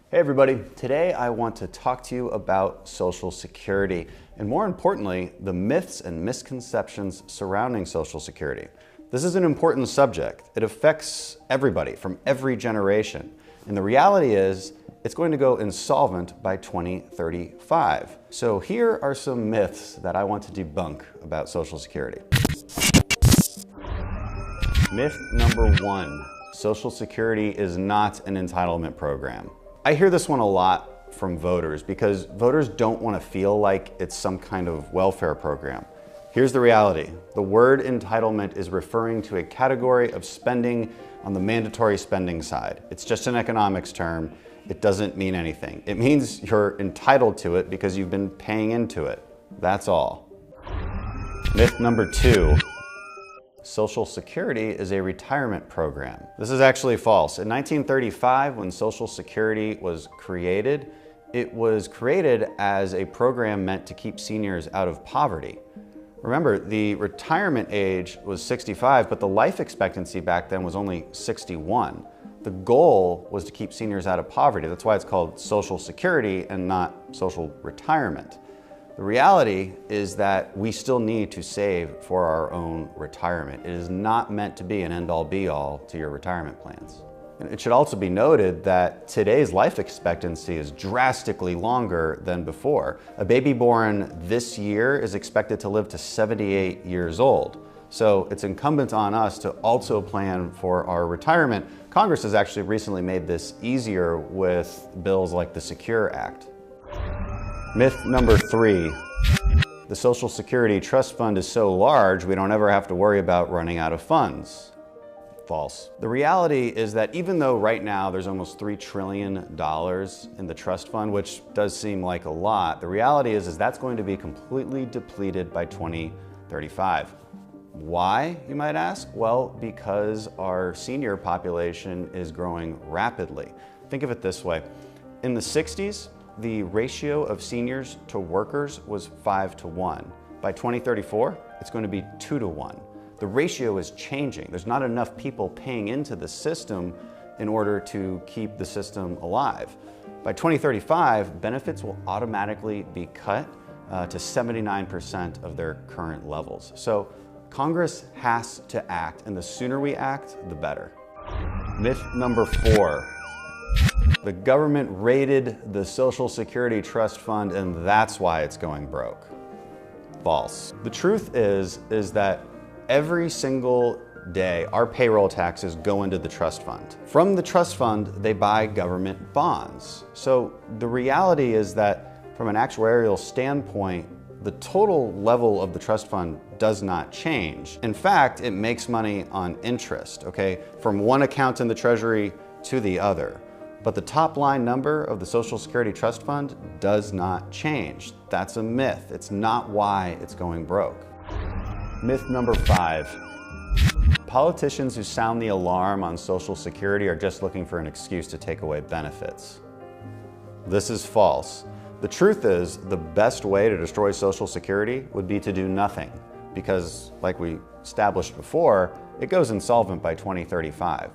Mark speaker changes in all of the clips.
Speaker 1: Hey everybody, today I want to talk to you about Social Security and more importantly, the myths and misconceptions surrounding Social Security. This is an important subject. It affects everybody from every generation. And the reality is it's going to go insolvent by 2035. So here are some myths that I want to debunk about Social Security. Myth number one, Social Security is not an entitlement program. I hear this one a lot from voters because voters don't want to feel like it's some kind of welfare program. Here's the reality. The word entitlement is referring to a category of spending on the mandatory spending side. It's just an economics term. It doesn't mean anything. It means you're entitled to it because you've been paying into it. That's all. Myth number two. Social Security is a retirement program. This is actually false. In 1935, when Social Security was created, it was created as a program meant to keep seniors out of poverty. Remember, the retirement age was 65, but the life expectancy back then was only 61. The goal was to keep seniors out of poverty. That's why it's called Social Security and not social retirement. The reality is that we still need to save for our own retirement. It is not meant to be an end-all be-all to your retirement plans. And it should also be noted that today's life expectancy is drastically longer than before. A baby born this year is expected to live to 78 years old. So it's incumbent on us to also plan for our retirement. Congress has actually recently made this easier with bills like the Secure Act. Myth number three, the Social Security Trust Fund is so large we don't ever have to worry about running out of funds. False. The reality is that even though right now there's almost $3 trillion in the trust fund, which does seem like a lot, the reality is that's going to be completely depleted by 2035. Why, you might ask? Well, because our senior population is growing rapidly. Think of it this way. In the 60s, the ratio of seniors to workers was 5-1. By 2034, it's going to be 2-1. The ratio is changing. There's not enough people paying into the system in order to keep the system alive. By 2035, benefits will automatically be cut to 79% of their current levels. So Congress has to act, and the sooner we act, the better. Myth number four. The government raided the Social Security Trust Fund and that's why it's going broke. False. The truth is that every single day our payroll taxes go into the trust fund. From the trust fund, they buy government bonds. So the reality is that from an actuarial standpoint, the total level of the trust fund does not change. In fact, it makes money on interest, okay, from one account in the Treasury to the other. But the top line number of the Social Security Trust Fund does not change. That's a myth. It's not why it's going broke. Myth number five. Politicians who sound the alarm on Social Security are just looking for an excuse to take away benefits. This is false. The truth is, the best way to destroy Social Security would be to do nothing, because, like we established before, it goes insolvent by 2035.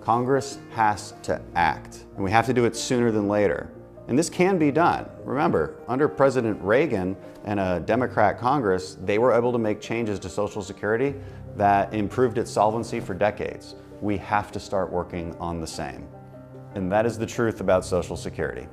Speaker 1: Congress has to act, and we have to do it sooner than later. And this can be done. Remember, under President Reagan and a Democrat Congress, they were able to make changes to Social Security that improved its solvency for decades. We have to start working on the same. And that is the truth about Social Security.